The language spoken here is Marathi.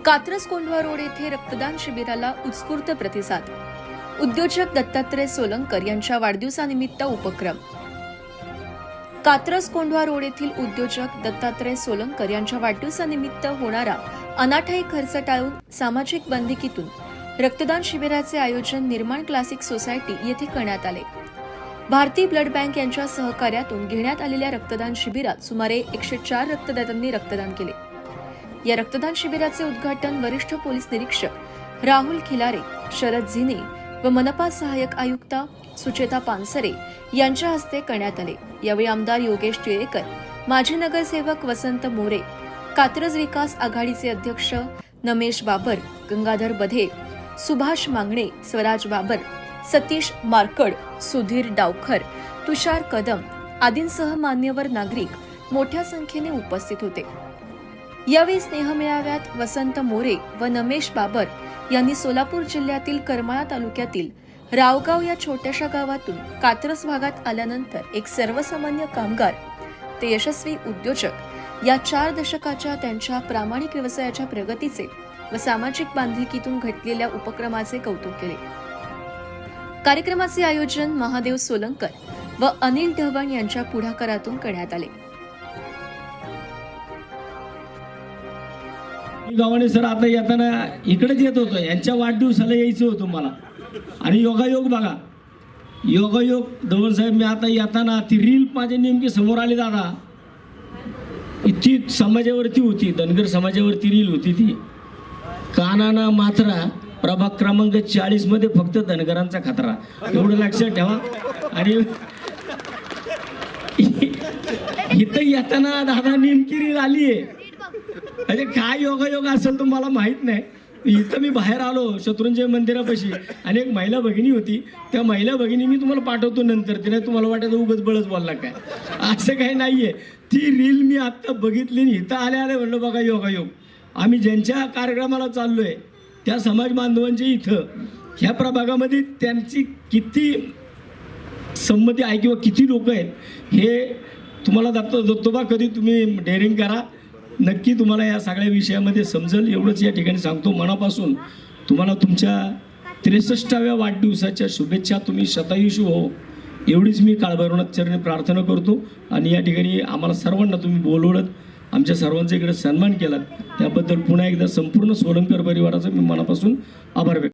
कात्रज कोंढवा रोड येथे रक्तदान शिबिराला उत्स्फूर्त प्रतिसाद। उद्योजक दत्तात्रय सोलंकर यांच्या वाढदिवसानिमित्त उपक्रम। कात्रज कोंढवा रोड येथील उद्योजक दत्तात्रय सोलंकर यांच्या वाढदिवसानिमित्त होणारा अनाठायी खर्च टाळून सामाजिक बंधिकीतून रक्तदान शिबिराचे आयोजन निर्माण क्लासिक सोसायटी येथे करण्यात आले। भारतीय ब्लड बँक यांच्या सहकार्यातून घेण्यात आलेल्या रक्तदान शिबिरात सुमारे 104 रक्तदात्यांनी रक्तदान केले। या रक्तदान शिबिराचे उद्घाटन वरिष्ठ पोलीस निरीक्षक राहुल खिलारे, शरद झिने व मनपा सहाय्यक आयुक्ता सुचेता पानसरे यांच्या हस्ते करण्यात आले। यावेळी आमदार योगेश टिळेकर, माजी नगरसेवक वसंत मोरे, कात्रज विकास आघाडीचे अध्यक्ष नमेश बाबर, गंगाधर बधे, सुभाष मांगणे, स्वराज बाबर, सतीश मारकड, सुधीर डावखर, तुषार कदम आदींसह मान्यवर नागरिक मोठ्या संख्येने उपस्थित होते। यावेळी स्नेह मेळाव्यात वसंत मोरे व नमेश बाबर यांनी सोलापूर जिल्ह्यातील करमाळा तालुक्यातील रावगाव या छोट्याशा गावातून कात्रज भागात आल्यानंतर एक सर्वसामान्य कामगार ते यशस्वी उद्योजक या 4 दशकाच्या त्यांच्या प्रामाणिक व्यवसायाच्या प्रगतीचे व सामाजिक बांधिलकीतून घडलेल्या उपक्रमाचे कौतुक केले। कार्यक्रमाचे आयोजन महादेव सोलंकर व अनिल ढवण यांच्या पुढाकारातून करण्यात आले। गावाने सर आता येताना इकडेच येत होतो, यांच्या वाढदिवसाला यायचं होतं मला। आणि योगायोग बघा, योगायोग धवल साहेब, मी आता येताना ती रील माझ्या नेमकी समोर आली दादा, इतकी समाजावरती होती, धनगर समाजावरती रील होती ती, कानाना मात्रा प्रभाग क्रमांक 40 मध्ये फक्त धनगरांचा खतरा, एवढं लक्षात ठेवा। आणि इथं येताना दादा नेमकी रील आली आहे, अरे काय योगायोग असेल तर मला माहित नाही। इथं मी बाहेर आलो शत्रुंजय मंदिरापाशी आणि एक महिला भगिनी होती, त्या महिला भगिनी मी तुम्हाला पाठवतो नंतर, तिने तुम्हाला वाटतं उगाच बळच बोलला काय, असं काही नाहीये। ती रील मी आता बघितली आणि इथं आले म्हणलं बघा योगायोग। आम्ही ज्यांच्या कार्यक्रमाला चाललोय त्या समाज बांधवांच्या इथं ह्या प्रभागामध्ये त्यांची किती संमती आहे किंवा किती लोक आहेत हे तुम्हाला दत्तोबा कधी तुम्ही डेअरिंग करा, नक्की तुम्हाला या सगळ्या विषयामध्ये समजेल, एवढंच या ठिकाणी सांगतो। मनापासून तुम्हाला तुमच्या 63व्या वाढदिवसाच्या शुभेच्छा, तुम्ही शतायुषी हो एवढीच मी काळभैरवनाथ चरणी प्रार्थना करतो। आणि या ठिकाणी आम्हाला सर्वांना तुम्ही बोलवलं, आमच्या सर्वांचा इकडे सन्मान केला, त्याबद्दल पुन्हा एकदा संपूर्ण सोलंकर परिवाराचा मी मनापासून आभार व्यक्त